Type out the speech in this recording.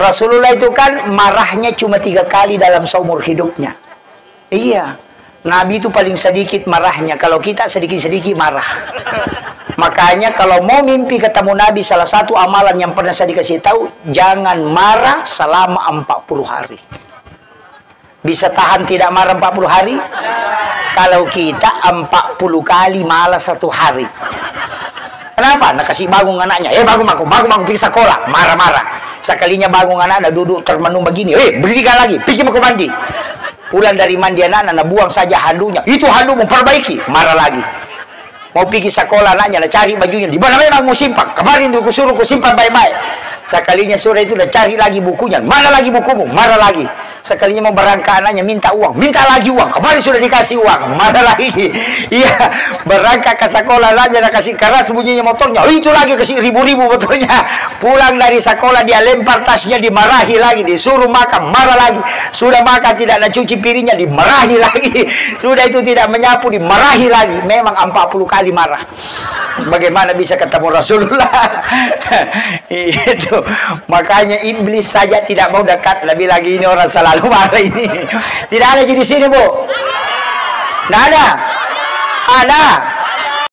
Rasulullah itu kan marahnya cuma 3 kali dalam seumur hidupnya. Iya, Nabi itu paling sedikit marahnya. Kalau kita sedikit-sedikit marah. Makanya kalau mau mimpi ketemu Nabi, salah satu amalan yang pernah saya dikasih tahu, jangan marah selama 40 hari. Bisa tahan tidak marah 40 hari? Kalau kita 40 kali malas 1 hari. Kenapa? Nak kasih bangun anaknya. Bangun pergi sekolah. Marah-marah. Sekalinya bangun anak, duduk termenung begini. Berdiri lagi. Pergi mau mandi. Pulang dari mandi anak buang saja handunya. Itu handu mau perbaiki. Marah lagi. Mau pergi sekolah anaknya, cari bajunya. Di mana memang mau simpan? Kemarin aku suruh ku simpan baik-baik. Sekalinya sore itu cari lagi bukunya. Mana lagi bukumu? Marah lagi. Sekalinya mau berangkat anaknya minta uang, minta lagi uang. Kemarin sudah dikasih uang, mana lagi? Iya, berangkat ke sekolah anaknya kasih keras bunyinya motornya. Itu lagi kasih ribu-ribu motornya. Pulang dari sekolah dia lempar tasnya, dimarahi lagi, disuruh makan, marah lagi. Sudah makan tidak ada cuci piringnya, dimarahi lagi. Sudah itu tidak menyapu, dimarahi lagi. Memang 40 kali marah. Bagaimana bisa ketemu Rasulullah? Itu makanya iblis saja tidak mau dekat, lebih lagi ini orang selalu marah ini. Tidak ada di sini, Bu. Tidak ada. Ada.